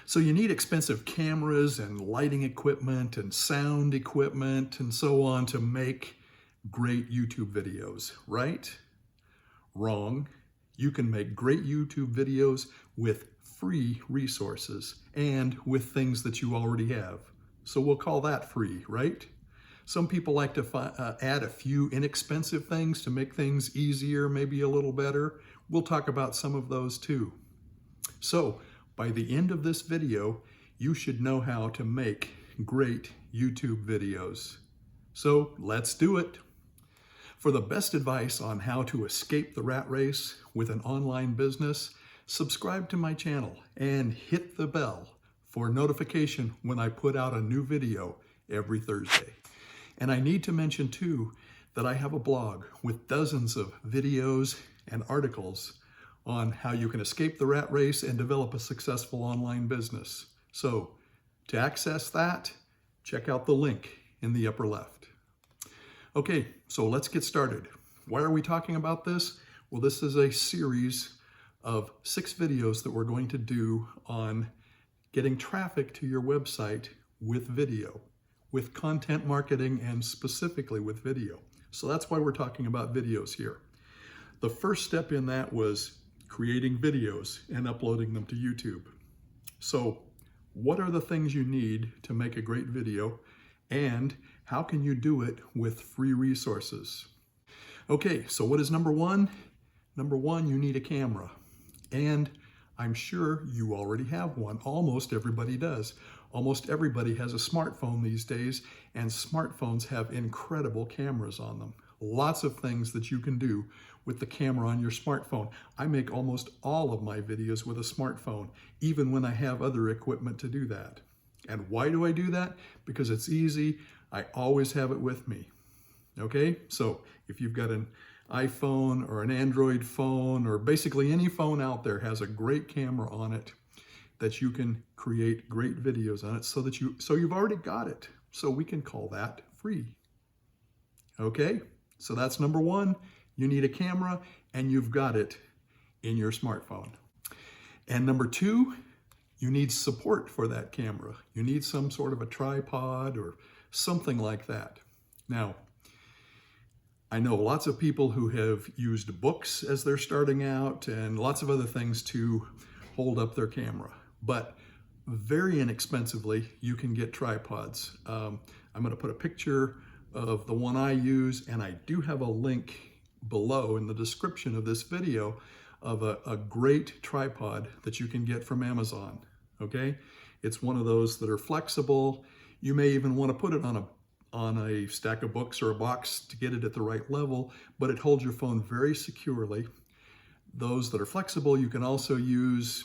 So you need expensive cameras and lighting equipment and sound equipment and so on to make great YouTube videos, right? Wrong. You can make great YouTube videos with free resources and with things that you already have. So we'll call that free, right? Some people like to add a few inexpensive things to make things easier, maybe a little better. We'll talk about some of those too. So by the end of this video, you should know how to make great YouTube videos. So let's do it. For the best advice on how to escape the rat race with an online business, subscribe to my channel and hit the bell for notification when I put out a new video every Thursday. And I need to mention too that I have a blog with dozens of videos and articles on how you can escape the rat race and develop a successful online business. So to access that, check out the link in the upper left. Okay, so let's get started. Why are we talking about this? Well, this is a series of 6 videos that we're going to do on getting traffic to your website with video, with content marketing, and specifically with video. So that's why we're talking about videos here. The first step in that was creating videos and uploading them to YouTube. So what are the things you need to make a great video, and how can you do it with free resources? Okay, so what is number one? Number one, you need a camera. And I'm sure you already have one. Almost everybody does. Almost everybody has a smartphone these days, and smartphones have incredible cameras on them. Lots of things that you can do with the camera on your smartphone. I make almost all of my videos with a smartphone, even when I have other equipment to do that. And why do I do that? Because it's easy. I always have it with me. Okay, so if you've got an iPhone or an Android phone, or basically any phone out there has a great camera on it that you can create great videos on it, so you've already got it. So we can call that free. Okay, so that's number one. You need a camera and you've got it in your smartphone. And number two, you need support for that camera. You need some sort of a tripod or something like that. Now, I know lots of people who have used books as they're starting out and lots of other things to hold up their camera, but very inexpensively, you can get tripods. I'm going to put a picture of the one I use, and I do have a link below in the description of this video of a great tripod that you can get from Amazon. Okay, it's one of those that are flexible. You may even want to put it on a stack of books or a box to get it at the right level, but it holds your phone very securely. Those that are flexible, you can also use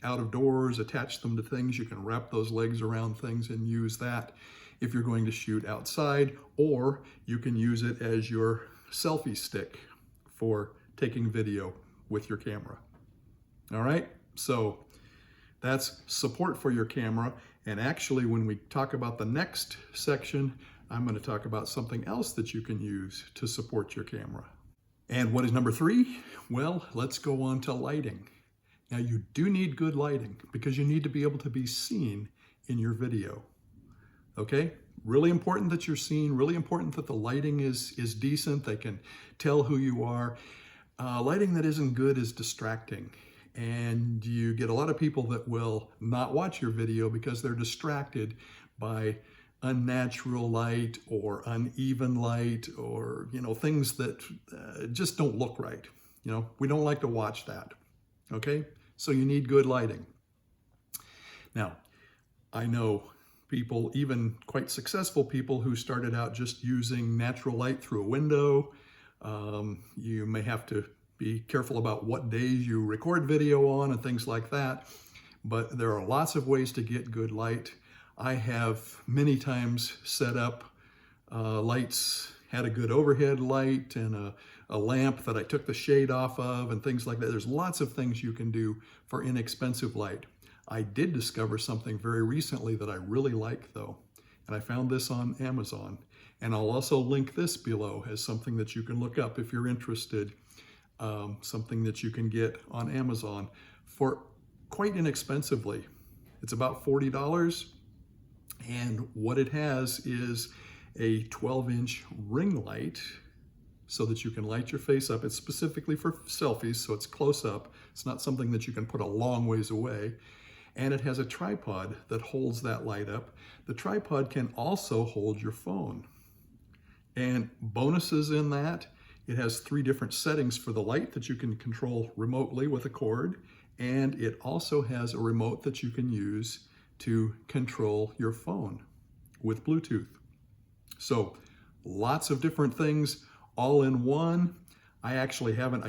out of doors, attach them to things. You can wrap those legs around things and use that if you're going to shoot outside, or you can use it as your selfie stick for taking video with your camera. All right, so that's support for your camera. And actually, when we talk about the next section, I'm going to talk about something else that you can use to support your camera. And what is number three? Well, let's go on to lighting. Now, you do need good lighting because you need to be able to be seen in your video. Okay? Really important that you're seen, really important that the lighting is decent, they can tell who you are. Lighting that isn't good is distracting. And you get a lot of people that will not watch your video because they're distracted by unnatural light or uneven light, or things that just don't look right. We don't like to watch that. Okay, so you need good lighting. Now, I know people, even quite successful people, who started out just using natural light through a window. You may have to be careful about what days you record video on and things like that, but there are lots of ways to get good light. I have many times set up lights, had a good overhead light and a lamp that I took the shade off of and things like that. There's lots of things you can do for inexpensive light. I did discover something very recently that I really like though, and I found this on Amazon. And I'll also link this below as something that you can look up if you're interested, something that you can get on Amazon for quite inexpensively. It's about $40. And what it has is a 12-inch ring light so that you can light your face up. It's specifically for selfies, so it's close up. It's not something that you can put a long ways away. And it has a tripod that holds that light up. The tripod can also hold your phone. And bonuses in that, it has 3 different settings for the light that you can control remotely with a cord. And it also has a remote that you can use to control your phone with Bluetooth. So lots of different things all in one. I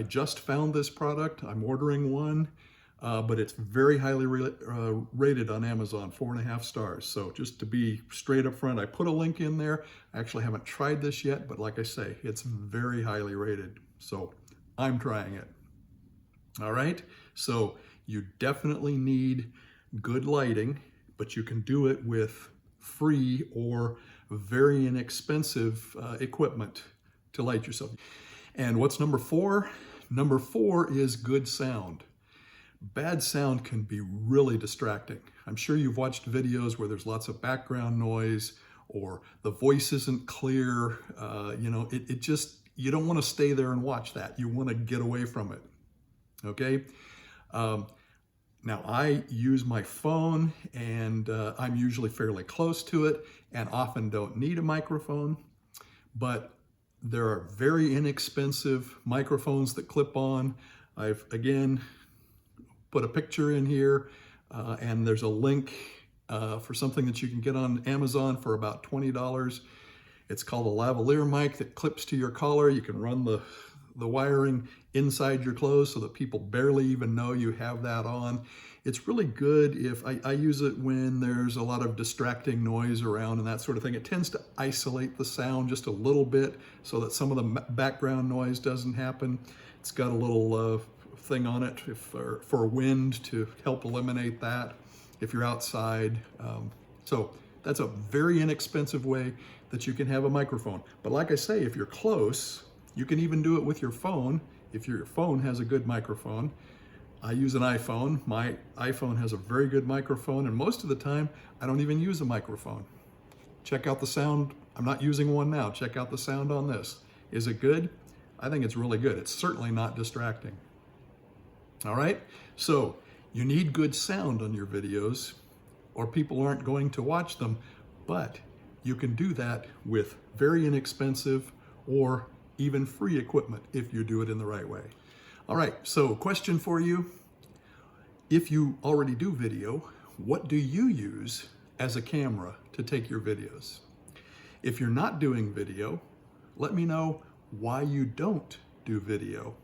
just found this product. I'm ordering one, but it's very highly rated on Amazon, 4.5 stars. So just to be straight up front, I put a link in there. I actually haven't tried this yet, but like I say, it's very highly rated. So I'm trying it. All right, so you definitely need good lighting, but you can do it with free or very inexpensive equipment to light yourself. And what's number 4? Number 4 is good sound. Bad sound can be really distracting. I'm sure you've watched videos where there's lots of background noise or the voice isn't clear. You don't want to stay there and watch that. You want to get away from it. Okay? Now I use my phone and I'm usually fairly close to it and often don't need a microphone, but there are very inexpensive microphones that clip on. I've again put a picture in here and there's a link for something that you can get on Amazon for about $20. It's called a lavalier mic that clips to your collar. You can run the wiring inside your clothes so that people barely even know you have that on. It's really good if I use it when there's a lot of distracting noise around and that sort of thing. It tends to isolate the sound just a little bit so that some of the background noise doesn't happen. It's got a little thing on it for wind to help eliminate that if you're outside. So that's a very inexpensive way that you can have a microphone. But like I say, if you're close, you can even do it with your phone if your phone has a good microphone. I use an iPhone. My iPhone has a very good microphone, and most of the time, I don't even use a microphone. Check out the sound. I'm not using one now. Check out the sound on this. Is it good? I think it's really good. It's certainly not distracting. All right? So you need good sound on your videos, or people aren't going to watch them, but you can do that with very inexpensive or even free equipment if you do it in the right way. All right, so question for you. If you already do video, what do you use as a camera to take your videos? If you're not doing video, let me know why you don't do video.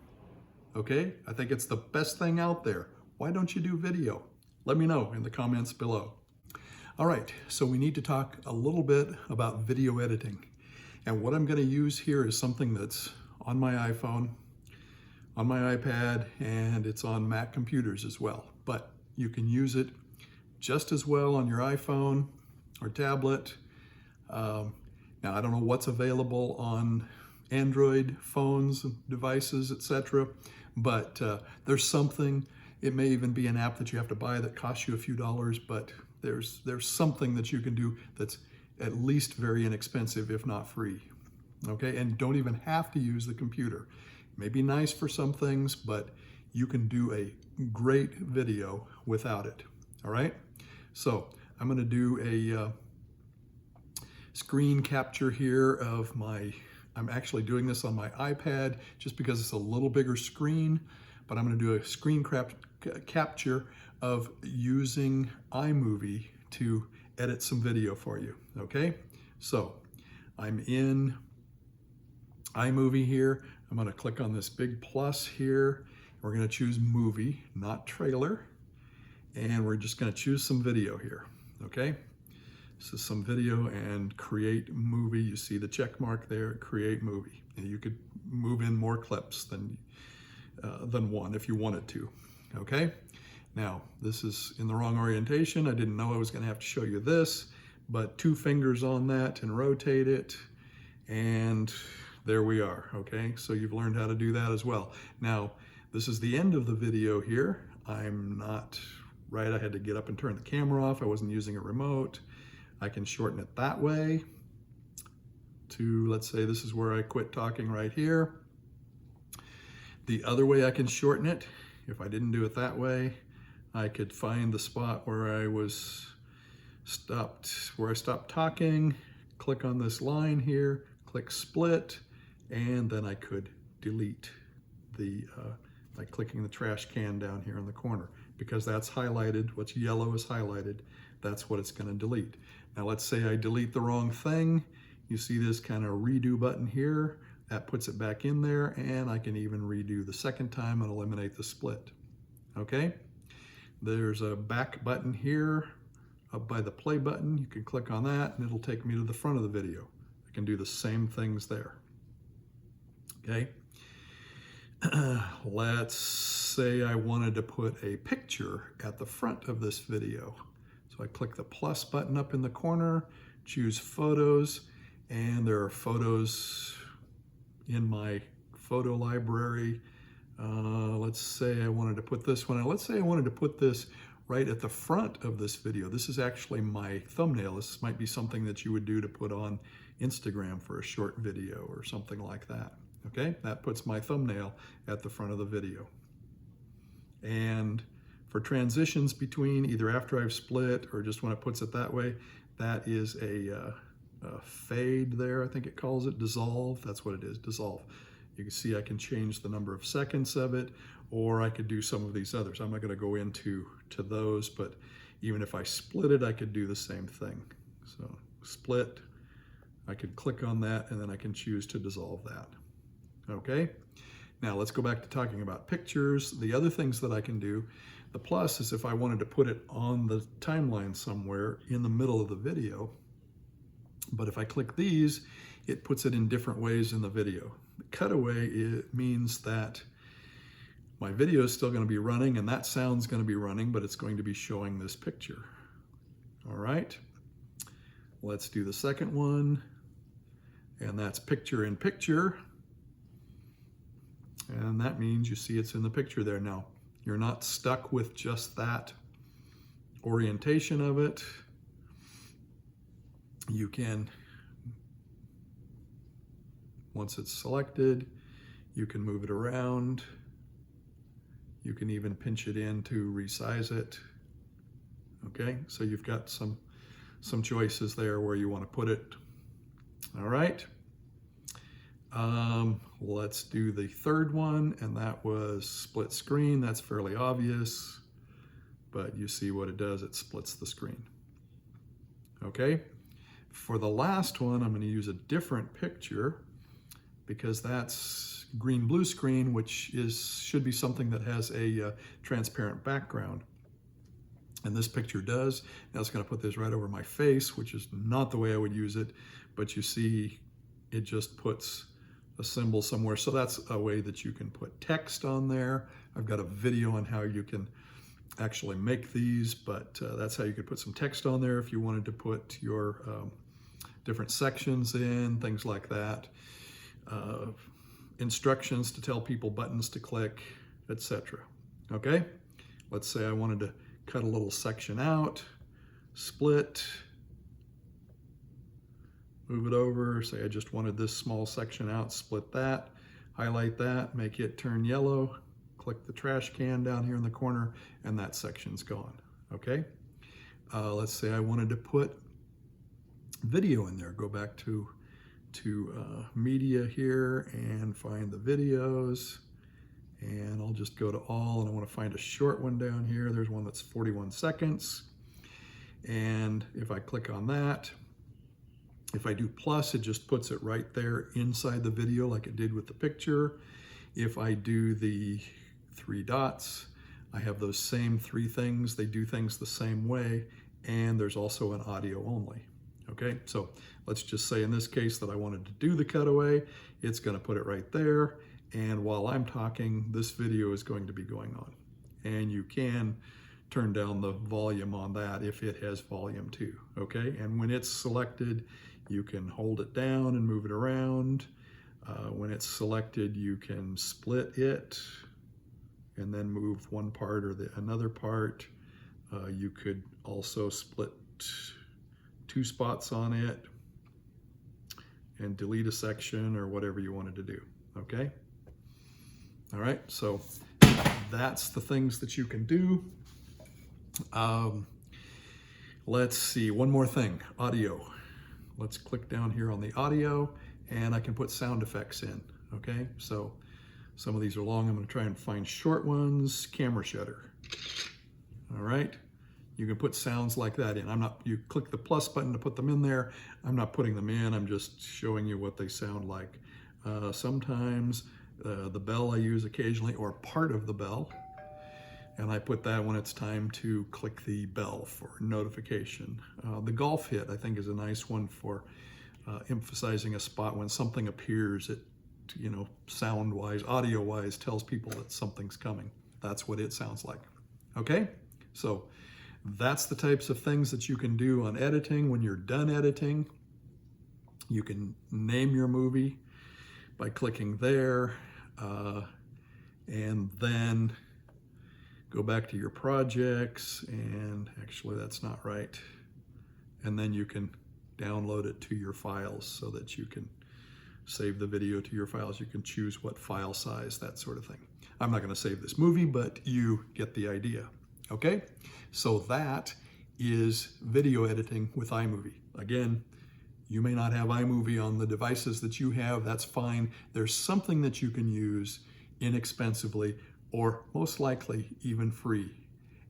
Okay, I think it's the best thing out there. Why don't you do video? Let me know in the comments below. All right, so we need to talk a little bit about video editing. And what I'm going to use here is something that's on my iPhone, on my iPad, and it's on Mac computers as well. But you can use it just as well on your iPhone or tablet. Now, I don't know what's available on Android phones, devices, etc. But there's something. It may even be an app that you have to buy that costs you a few dollars, but there's something that you can do that's at least very inexpensive, if not free. Okay, and don't even have to use the computer. It may be nice for some things, but you can do a great video without it. All right, so I'm going to do a screen capture here of I'm actually doing this on my iPad just because it's a little bigger screen, but I'm going to do a screen capture of using iMovie to edit some video for you. Okay, so I'm in iMovie here. I'm going to click on this big plus here. We're going to choose movie, not trailer, and we're just going to choose some video here. Okay, so some video and create movie. You see the check mark there, create movie, and you could move in more clips than one if you wanted to. Okay, now this is in the wrong orientation. I didn't know I was going to have to show you this, but 2 fingers on that and rotate it, and there we are. Okay, so you've learned how to do that as well. Now, this is the end of the video here. I'm not right? I had to get up and turn the camera off. I wasn't using a remote. I can shorten it that way to, let's say this is where I quit talking right here. The other way I can shorten it, if I didn't do it that way, I could find the spot where I stopped talking, click on this line here, click split, and then I could delete by clicking the trash can down here in the corner. Because that's highlighted, what's yellow is highlighted, that's what it's going to delete. Now let's say I delete the wrong thing. You see this kind of redo button here, that puts it back in there, and I can even redo the second time and eliminate the split. Okay, there's a back button here up by the play button. You can click on that and it'll take me to the front of the video. I can do the same things there. Okay, let's say I wanted to put a picture at the front of this video. So I click the plus button up in the corner, choose photos, and there are photos in my photo library. Let's say I wanted to put this one, let's say I wanted to put this right at the front of this video. This is actually my thumbnail. This might be something that you would do to put on Instagram for a short video or something like that. Okay, that puts my thumbnail at the front of the video. And for transitions between either after I've split or just when it puts it that way, that is a fade there, I think it calls it, dissolve. That's what it is, dissolve. You can see I can change the number of seconds of it, or I could do some of these others. I'm not going to go into those, but even if I split it, I could do the same thing. So split, I could click on that, and then I can choose to dissolve that. Okay, now let's go back to talking about pictures. The other things that I can do, the plus is if I wanted to put it on the timeline somewhere in the middle of the video, but if I click these, it puts it in different ways in the video. The cutaway, it means that my video is still going to be running and that sound's going to be running, but it's going to be showing this picture. All right, let's do the second one, and that's picture in picture. And that means you see it's in the picture there. Now, you're not stuck with just that orientation of it. You can, once it's selected, you can move it around. You can even pinch it in to resize it. Okay, so you've got some choices there where you want to put it. All right. Let's do the third one, and that was split screen. That's fairly obvious, but you see what it does, it splits the screen. Okay, for the last one, I'm going to use a different picture because that's green-blue screen, which should be something that has a transparent background. And this picture does. Now it's going to put this right over my face, which is not the way I would use it, but you see it just puts a symbol somewhere. So that's a way that you can put text on there. I've got a video on how you can actually make these, but that's how you could put some text on there if you wanted to put your different sections in, things like that. Instructions to tell people buttons to click, etc. Okay, let's say I wanted to cut a little section out, split, move it over, say I just wanted this small section out, split that, highlight that, make it turn yellow, click the trash can down here in the corner, and that section's gone. Okay, let's say I wanted to put video in there. Go back to media here and find the videos, and I'll just go to all, and I want to find a short one down here. There's one that's 41 seconds, and if I click on that, if I do plus, it just puts it right there inside the video like it did with the picture. If I do the three dots, I have those same three things. They do things the same way, and there's also an audio only. Okay, so let's just say in this case that I wanted to do the cutaway. It's going to put it right there, and while I'm talking, this video is going to be going on. And you can turn down the volume on that if it has volume too. Okay, and when it's selected, you can hold it down and move it around. When it's selected, you can split it and then move one part or another part. You could also split 2 spots on it and delete a section or whatever you wanted to do, okay? All right, so that's the things that you can do. Let's see, one more thing, audio. Let's click down here on the audio and I can put sound effects in, okay? So some of these are long, I'm gonna try and find short ones. Camera shutter, all right? You can put sounds like that in. You click the plus button to put them in there. I'm not putting them in, I'm just showing you what they sound like. Sometimes the bell I use occasionally, or part of the bell, and I put that when it's time to click the bell for notification. The golf hit, I think, is a nice one for emphasizing a spot when something appears. It, sound-wise, audio-wise, tells people that something's coming. That's what it sounds like, okay? So that's the types of things that you can do on editing. When you're done editing, you can name your movie by clicking there, and then go back to your projects, and actually that's not right. And then you can download it to your files so that you can save the video to your files. You can choose what file size, that sort of thing. I'm not going to save this movie, but you get the idea. Okay, so that is video editing with iMovie. Again, you may not have iMovie on the devices that you have, that's fine. There's something that you can use inexpensively, or most likely even free.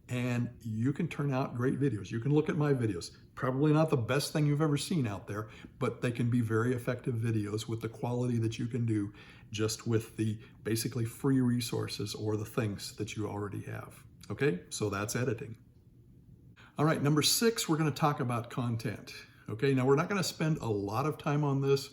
And you can turn out great videos. You can look at my videos. Probably not the best thing you've ever seen out there, but they can be very effective videos with the quality that you can do just with the basically free resources or the things that you already have. Okay, so that's editing. All right, number 6, we're going to talk about content. Okay, now we're not going to spend a lot of time on this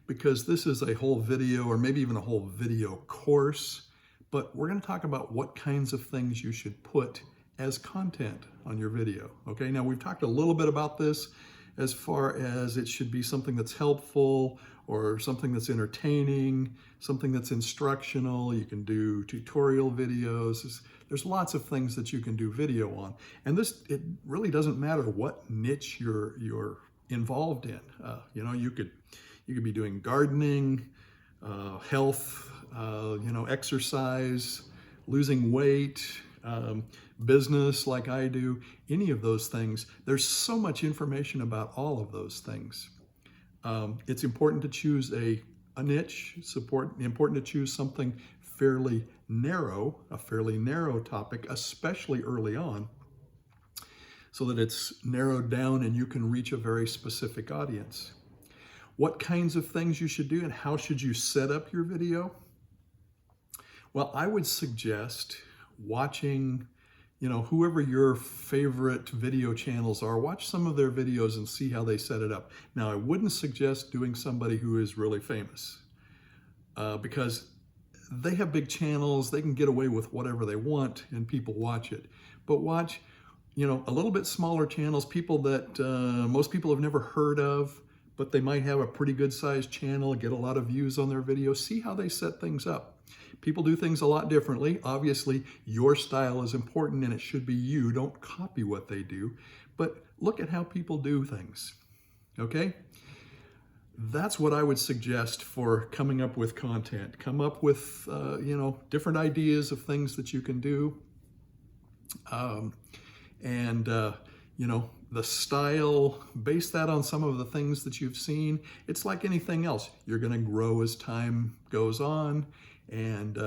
because this is a whole video, or maybe even a whole video course, but we're going to talk about what kinds of things you should put as content on your video. Okay, now we've talked a little bit about this as far as it should be something that's helpful or something that's entertaining, something that's instructional. You can do tutorial videos. There's lots of things that you can do video on. And it really doesn't matter what niche you're involved in. You could be doing gardening, health, exercise, losing weight, business like I do, any of those things. There's so much information about all of those things. It's important to choose a niche. It's important to choose something fairly narrow, a fairly narrow topic, especially early on, so that it's narrowed down and you can reach a very specific audience. What kinds of things you should do and how should you set up your video? Well, I would suggest watching, whoever your favorite video channels are, watch some of their videos and see how they set it up. Now, I wouldn't suggest doing somebody who is really famous because they have big channels, they can get away with whatever they want and people watch it. But watch, a little bit smaller channels, people that most people have never heard of, but they might have a pretty good sized channel, get a lot of views on their videos. See how they set things up. People do things a lot differently. Obviously, your style is important and it should be you. Don't copy what they do, but look at how people do things, okay? That's what I would suggest for coming up with content. Come up with, different ideas of things that you can do. The style, base that on some of the things that you've seen. It's like anything else. You're going to grow as time goes on, and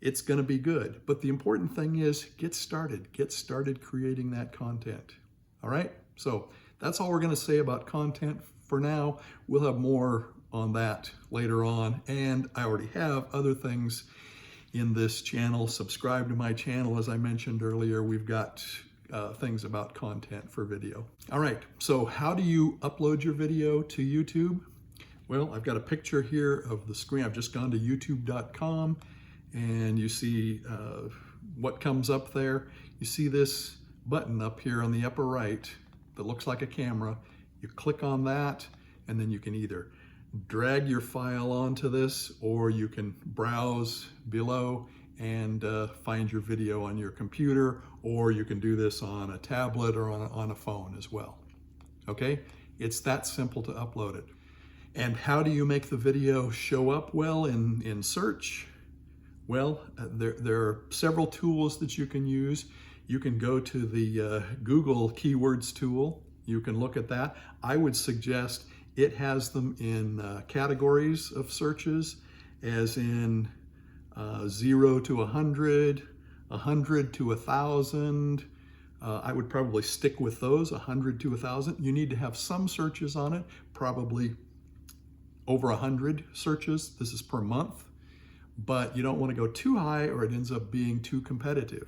it's going to be good. But the important thing is get started creating that content. All right, so that's all we're going to say about content for now. We'll have more on that later on, and I already have other things in this channel. Subscribe to my channel. As I mentioned earlier, we've got things about content for video. All right, so how do you upload your video to YouTube? Well, I've got a picture here of the screen. I've just gone to youtube.com and you see what comes up there. You see this button up here on the upper right that looks like a camera. You click on that and then you can either drag your file onto this or you can browse below and find your video on your computer or you can do this on a tablet or on a phone as well. Okay, it's that simple to upload it. And how do you make the video show up well in search? Well, there are several tools that you can use. You can go to the Google Keywords tool. You can look at that. I would suggest it has them in categories of searches, as in 0 to 100, 100 to 1,000. I would probably stick with those, 100 to 1,000. You need to have some searches on it, probably over 100 searches. This is per month, but you don't want to go too high or it ends up being too competitive.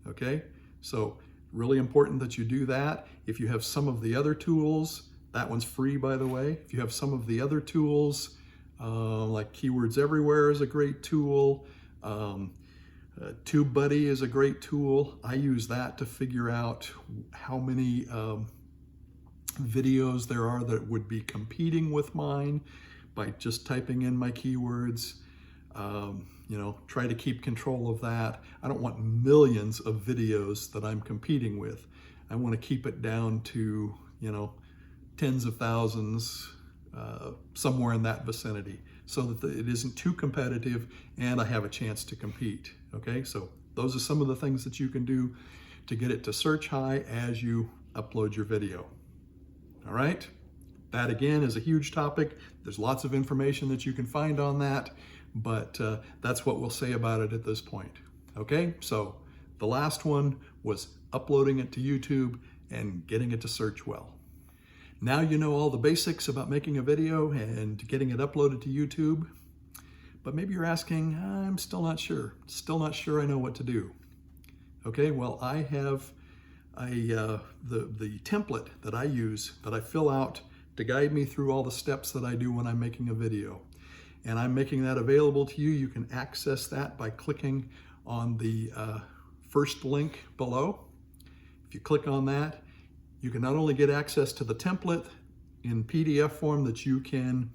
Okay, so really important that you do that. If you have some of the other tools, that one's free, by the way. If you have some of the other tools, like Keywords Everywhere is a great tool. TubeBuddy is a great tool. I use that to figure out how many videos there are that would be competing with mine by just typing in my keywords. You know, try to keep control of that. I don't want millions of videos that I'm competing with. I want to keep it down to, you know, tens of thousands, somewhere in that vicinity, so that it isn't too competitive and I have a chance to compete. Okay, so those are some of the things that you can do to get it to search high as you upload your video. All right, that again is a huge topic. There's lots of information that you can find on that, but that's what we'll say about it at this point. Okay, so the last one was uploading it to YouTube and getting it to search well. Now you know all the basics about making a video and getting it uploaded to YouTube, but maybe you're asking, I'm still not sure I know what to do. Okay, well, I have the template that I use, that I fill out to guide me through all the steps that I do when I'm making a video. And I'm making that available to you. You can access that by clicking on the first link below. If you click on that, you can not only get access to the template in PDF form that you can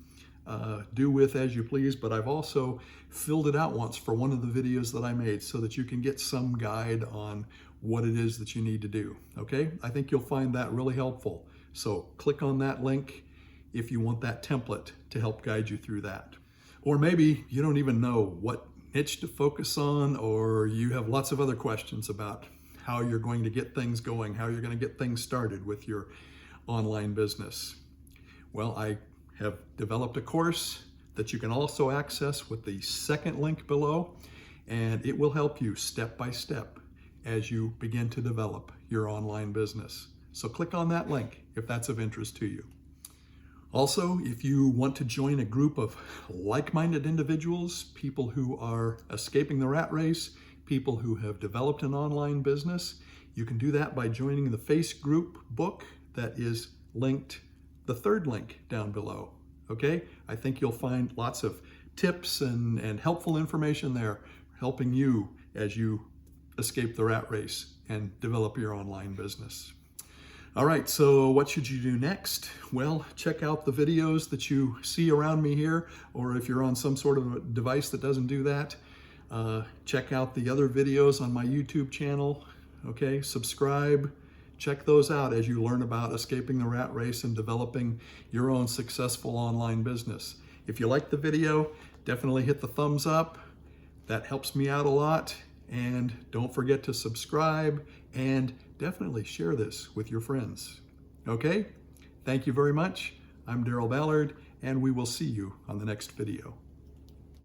do with as you please, but I've also filled it out once for one of the videos that I made so that you can get some guide on what it is that you need to do. Okay, I think you'll find that really helpful. So click on that link if you want that template to help guide you through that. Or maybe you don't even know what niche to focus on, or you have lots of other questions about how you're going to get things going, how you're going to get things started with your online business. Well, I have developed a course that you can also access with the second link below, and it will help you step by step as you begin to develop your online business. So click on that link if that's of interest to you. Also, if you want to join a group of like-minded individuals, people who are escaping the rat race, people who have developed an online business, you can do that by joining the Face Group book that is linked, the third link down below. Okay, I think you'll find lots of tips and helpful information there helping you as you escape the rat race and develop your online business. All right, so what should you do next? Well, check out the videos that you see around me here, or if you're on some sort of a device that doesn't do that, check out the other videos on my YouTube channel. Okay, subscribe. Check those out as you learn about escaping the rat race and developing your own successful online business. If you like the video, definitely hit the thumbs up. That helps me out a lot. And don't forget to subscribe and definitely share this with your friends. Okay? Thank you very much. I'm Daryl Ballard, and we will see you on the next video.